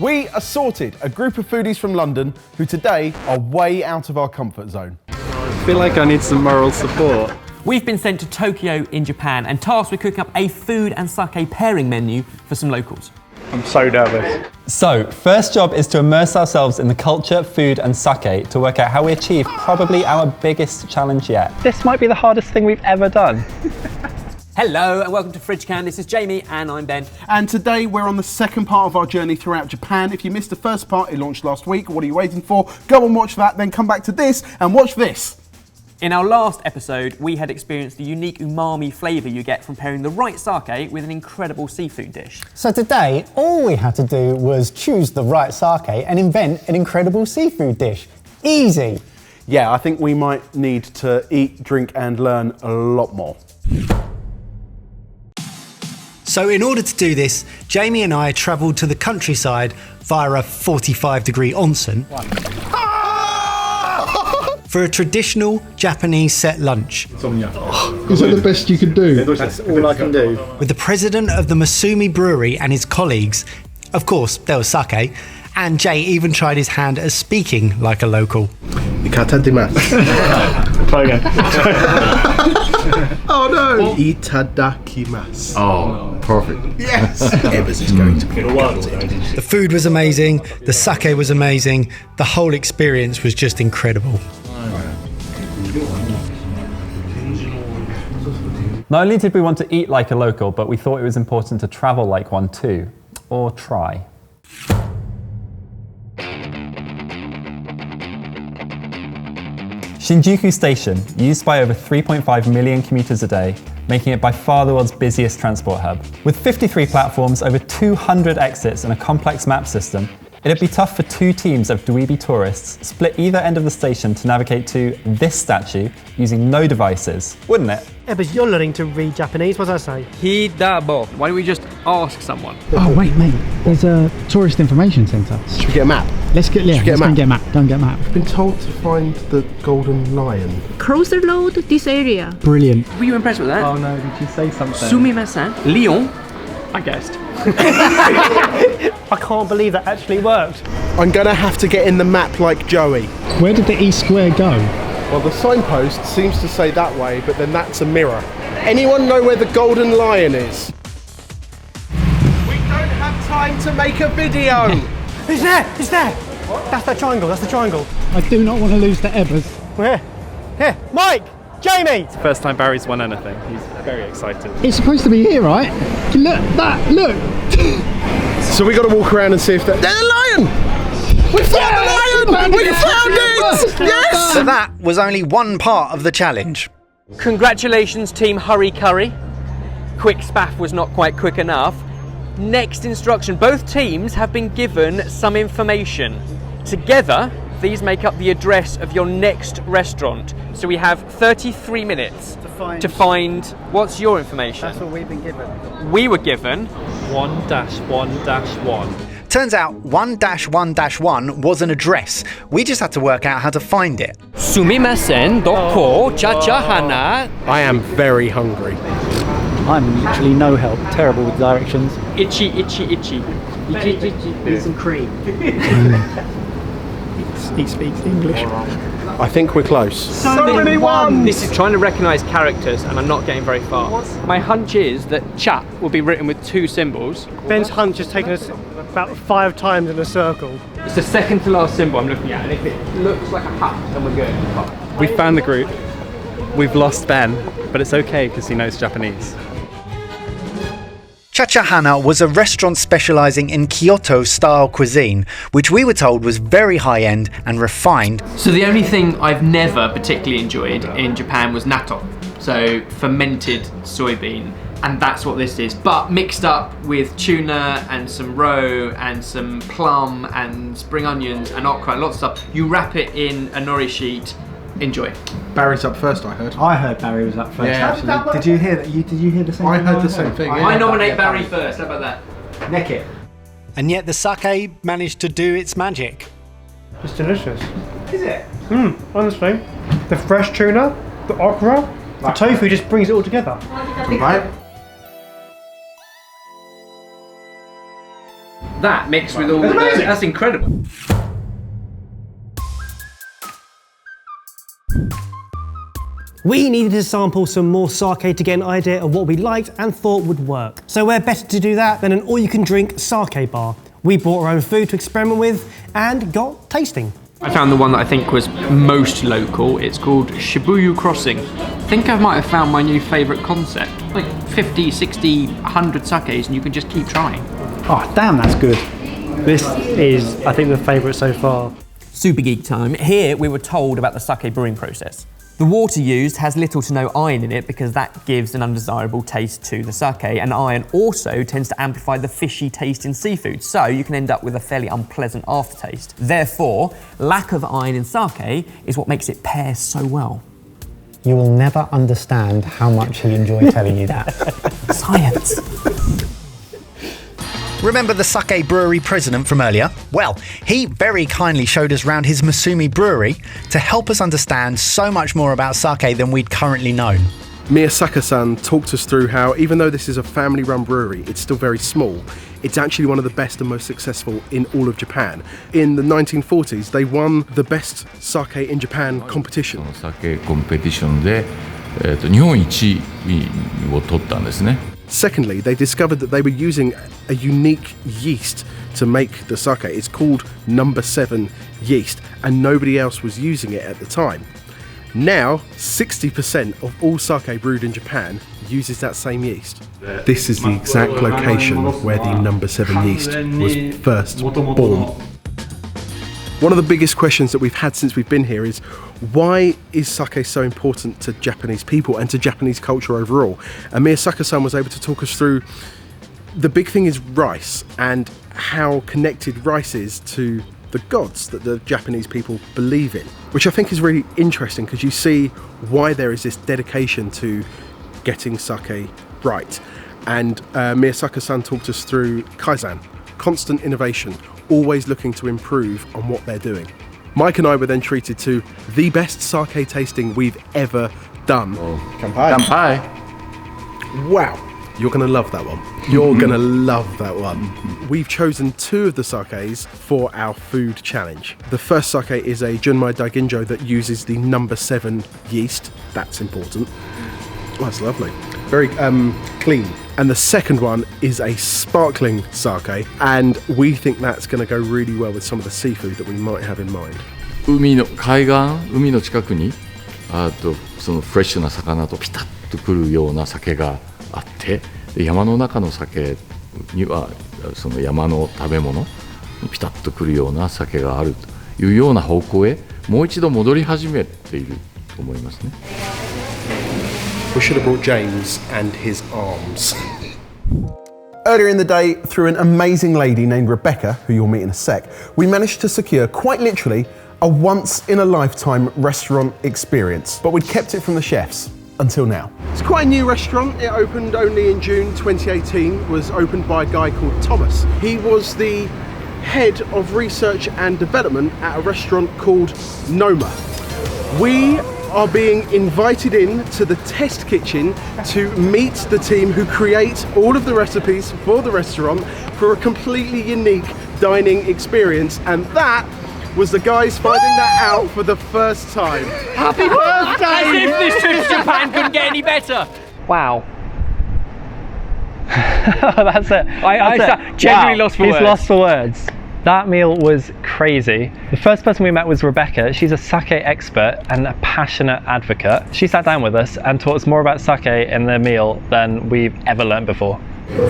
We assorted a group of foodies from London who today are way out of our comfort zone. I feel like I need some moral support. We've been sent to Tokyo in Japan and tasked with cooking up a food and sake pairing menu for some locals. I'm so nervous. So, first job is to immerse ourselves in the culture, food and sake to work out how we achieve probably our biggest challenge yet. This might be the hardest thing we've ever done. Hello and welcome to Fridge Can. This is Jamie and I'm Ben. And today we're on the second part of our journey throughout Japan. If you missed the first part, it launched last week. What are you waiting for? Go and watch that, then come back to this and watch this. In our last episode, we had experienced the unique umami flavour you get from pairing the right sake with an incredible seafood dish. So today, all we had to do was choose the right sake and invent an incredible seafood dish. Easy. Yeah, I think we might need to eat, drink and learn a lot more. So in order to do this, Jamie and I travelled to the countryside via a 45-degree onsen for a traditional Japanese set lunch. Is that the best you can do? That's all I can do. With the president of the Masumi brewery and his colleagues. Of course, there was sake, and Jay even tried his hand at speaking like a local. Itadakimasu. Try again. Oh no! Itadakimasu. Oh, perfect. Yes! Ebbers is going to be The food was amazing, the sake was amazing, the whole experience was just incredible. Not only did we want to eat like a local, but we thought it was important to travel like one too. Or try. Shinjuku Station, used by over 3.5 million commuters a day, making it by far the world's busiest transport hub. With 53 platforms, over 200 exits and a complex map system, it'd be tough for two teams of dweeby tourists split either end of the station to navigate to this statue using no devices, wouldn't it? Yeah, but you're learning to read Japanese, what does I say? Hidabo. Why don't we just ask someone? Oh wait, mate, there's a tourist information centre. Should we get a map? Let's go and get a map. Go and get a map. I've been told to find the golden lion. Cross the road, this area. Brilliant. Were you impressed with that? Oh no, did you say something? Sumimasen. Lyon. I guessed. I can't believe that actually worked. I'm gonna have to get in the map like Joey. Where did the East Square go? Well, the signpost seems to say that way, but then that's a mirror. Anyone know where the golden lion is? We don't have time to make a video! It's there! It's there! What? That's the triangle, that's the triangle. I do not want to lose the Ebbers. Here, here, Mike! Jamie! It's the first time Barry's won anything. He's very excited. It's supposed to be here, right? Look, look! So we got to walk around and see if there's a lion! We found the lion! We found it! Yes! So that was only one part of the challenge. Congratulations, Team Hurry Curry. Quick Spaff was not quite quick enough. Next instruction, both teams have been given some information. Together, these make up the address of your next restaurant. So we have 33 minutes to find what's your information? That's what we've been given. We were given 1-1-1. Turns out 1-1-1 was an address. We just had to work out how to find it. Sumimasen doko cha hana. I am very hungry. I'm literally no help, terrible with directions. Itchy, itchy, itchy. Need some cream. He speaks English. I think we're close. So many ones! This is trying to recognise characters and I'm not getting very far. My hunch is that chat will be written with two symbols. Ben's hunch has taken us about 5 times in a circle. It's the second to last symbol I'm looking at, and if it looks like a hut, then we're good. We found the group. We've lost Ben, but it's okay because he knows Japanese. Chachahana was a restaurant specialising in Kyoto-style cuisine, which we were told was very high-end and refined. So the only thing I've never particularly enjoyed in Japan was natto, so fermented soybean, and that's what this is, but mixed up with tuna and some roe and some plum and spring onions and okra and lots of stuff. You wrap it in a nori sheet. Enjoy. Barry's up first, I heard. I heard Barry was up first. Yeah. Actually. Did you hear that? Did you hear the same I thing? heard the same thing. I nominate Barry first, how about that? Neck it. And yet the sake managed to do its magic. It's delicious. Is it? Honestly. The fresh tuna, the okra, the tofu just brings it all together. Right? That mixed with all that's incredible. We needed to sample some more sake to get an idea of what we liked and thought would work. So where better to do that than an all-you-can-drink sake bar. We brought our own food to experiment with and got tasting. I found the one that I think was most local. It's called Shibuya Crossing. I think I might have found my new favourite concept. Like 50, 60, 100 sakes and you can just keep trying. Oh, damn, that's good. This is, I think, the favourite so far. Super geek time. Here we were told about the sake brewing process. The water used has little to no iron in it because that gives an undesirable taste to the sake, and iron also tends to amplify the fishy taste in seafood, so you can end up with a fairly unpleasant aftertaste. Therefore, lack of iron in sake is what makes it pair so well. You will never understand how much he enjoyed telling you that. Science. Remember the sake brewery president from earlier? Well, he very kindly showed us around his Masumi brewery to help us understand so much more about sake than we'd currently known. Miyasaka-san talked us through how, even though this is a family-run brewery, it's still very small. It's actually one of the best and most successful in all of Japan. In the 1940s, they won the best sake in Japan competition. 酒コンペティションで、日本一位を取ったんですね。 Secondly, they discovered that they were using a unique yeast to make the sake. It's called number 7 yeast, and nobody else was using it at the time. Now, 60% of all sake brewed in Japan uses that same yeast. This is the exact location where the number 7 yeast was first born. One of the biggest questions that we've had since we've been here is, why is sake so important to Japanese people and to Japanese culture overall? And Miyasaka-san was able to talk us through, the big thing is rice and how connected rice is to the gods that the Japanese people believe in, which I think is really interesting because you see why there is this dedication to getting sake right. And Miyasaka-san talked us through Kaizen, constant innovation, always looking to improve on what they're doing. Mike and I were then treated to the best sake tasting we've ever done. Kanpai. Kanpai. Wow, you're going to love that one. You're going to love that one. We've chosen 2 of the sakes for our food challenge. The first sake is a Junmai Daiginjo that uses the number 7 yeast. That's important. Oh, that's lovely. Very clean. And the second one is a sparkling sake, and we think that's going to go really well with some of the seafood that we might have in mind. 海の海岸、海の近くにそのフレッシュな魚とピタッとくるような酒があって、で山の中の酒にはその山の食べ物にピタッとくるような酒があるというような方向へもう一度戻り始めていると思いますね。 We should have brought James and his arms. Earlier in the day, through an amazing lady named Rebecca, who you'll meet in a sec, we managed to secure, quite literally, a once-in-a-lifetime restaurant experience. But we'd kept it from the chefs until now. It's quite a new restaurant. It opened only in June 2018, was opened by a guy called Thomas. He was the head of research and development at a restaurant called Noma. We are being invited in to the test kitchen to meet the team who create all of the recipes for the restaurant for a completely unique dining experience, and that was the guys finding that out for the first time. Happy birthday! As if this trip to Japan couldn't get any better. Wow. That's it. I genuinely lost for words. He's lost for words. That meal was crazy. The first person we met was Rebecca. She's a sake expert and a passionate advocate. She sat down with us and taught us more about sake in the meal than we've ever learned before.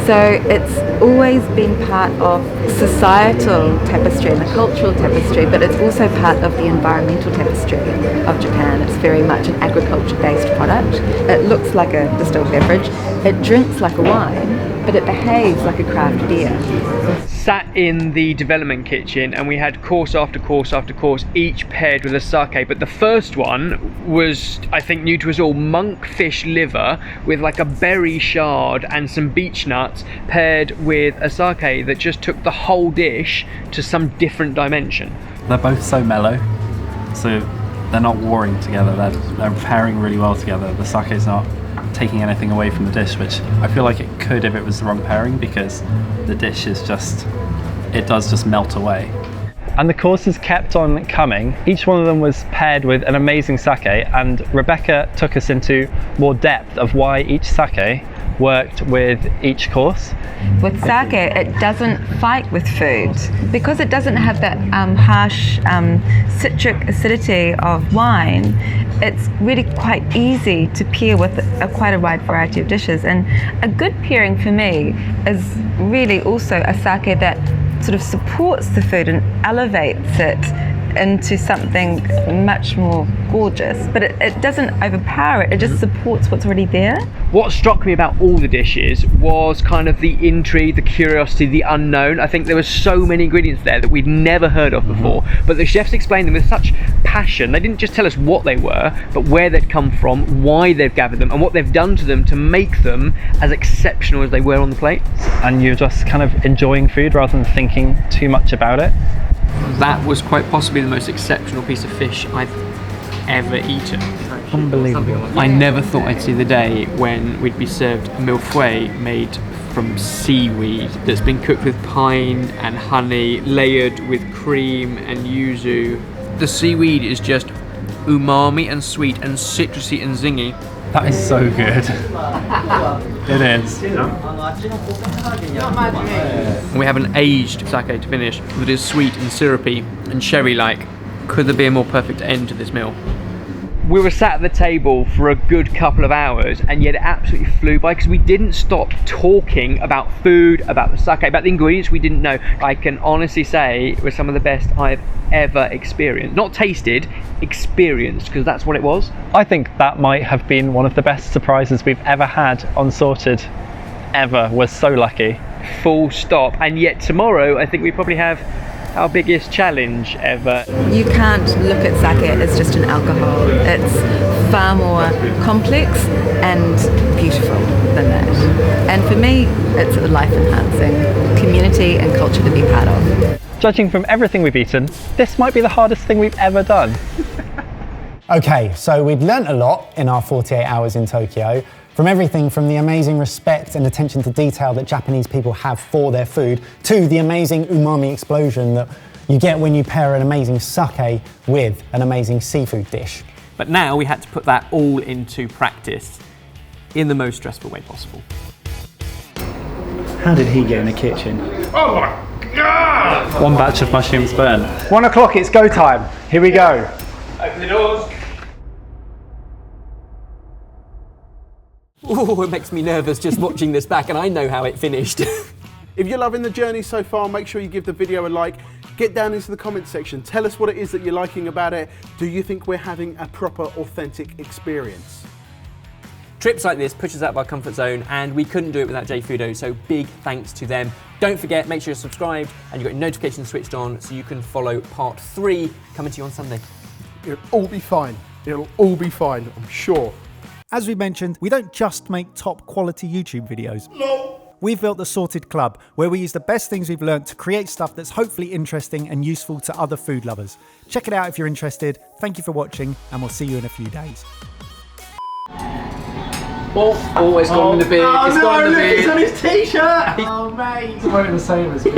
So it's always been part of societal tapestry and the cultural tapestry, but it's also part of the environmental tapestry of Japan. It's very much an agriculture-based product. It looks like a distilled beverage. It drinks like a wine, but it behaves like a craft beer. Sat in the development kitchen and we had course after course after course, each paired with a sake, but the first one was, I think, new to us all, monkfish liver with like a berry shard and some beech nuts paired with a sake that just took the whole dish to some different dimension. They're both so mellow, so they're not warring together, they're pairing really well together. The sake's not taking anything away from the dish, which I feel like it could if it was the wrong pairing, because the dish is just it does just melt away. And the courses kept on coming. Each one of them was paired with an amazing sake, and Rebecca took us into more depth of why each sake worked with each course. With sake, it doesn't fight with food. Because it doesn't have that harsh citric acidity of wine, it's really quite easy to pair with quite a wide variety of dishes. And a good pairing for me is really also a sake that sort of supports the food and elevates it into something much more gorgeous, but it doesn't overpower it, it just supports what's already there. What struck me about all the dishes was kind of the intrigue, the curiosity, the unknown. I think there were so many ingredients there that we'd never heard of before, but the chefs explained them with such passion. They didn't just tell us what they were, but where they'd come from, why they've gathered them, and what they've done to them to make them as exceptional as they were on the plate. And you're just kind of enjoying food rather than thinking too much about it. That was quite possibly the most exceptional piece of fish I've ever eaten. Unbelievable. I never thought I'd see the day when we'd be served milfoi made from seaweed that's been cooked with pine and honey, layered with cream and yuzu. The seaweed is just umami and sweet and citrusy and zingy. That is so good. It is. We have an aged sake to finish that is sweet and syrupy and cherry-like. Could there be a more perfect end to this meal? We were sat at the table for a good couple of hours, and yet it absolutely flew by because we didn't stop talking about food, about the sake, about the ingredients we didn't know. I can honestly say it was some of the best I've ever experienced. Not tasted, experienced, because that's what it was. I think that might have been one of the best surprises we've ever had on Sorted ever. We're so lucky. Full stop. And yet tomorrow I think we probably have our biggest challenge ever. You can't look at sake as just an alcohol. It's far more complex and beautiful than that. And for me, it's a life-enhancing community and culture to be part of. Judging from everything we've eaten, this might be the hardest thing we've ever done. Okay, so we'd learnt a lot in our 48 hours in Tokyo. From everything from the amazing respect and attention to detail that Japanese people have for their food, to the amazing umami explosion that you get when you pair an amazing sake with an amazing seafood dish. But now we had to put that all into practice in the most stressful way possible. How did he get in the kitchen? Oh my God! One batch of mushrooms burn. 1 o'clock, it's go time. Here we go. Open the doors. Oh, it makes me nervous just watching this back, and I know how it finished. If you're loving the journey so far, make sure you give the video a like. Get down into the comments section. Tell us what it is that you're liking about it. Do you think we're having a proper, authentic experience? Trips like this push us out of our comfort zone, and we couldn't do it without JFudo, so big thanks to them. Don't forget, make sure you're subscribed and you've got your notifications switched on so you can follow part 3 coming to you on Sunday. It'll all be fine. It'll all be fine, I'm sure. As we mentioned, we don't just make top quality YouTube videos. No. We've built the Sorted Club, where we use the best things we've learned to create stuff that's hopefully interesting and useful to other food lovers. Check it out if you're interested. Thank you for watching, and we'll see you in a few days. Oh, it's gone in the bin. Oh it's no, gone in the look, bin. it's on his t-shirt! Oh mate! He's wearing the same as me.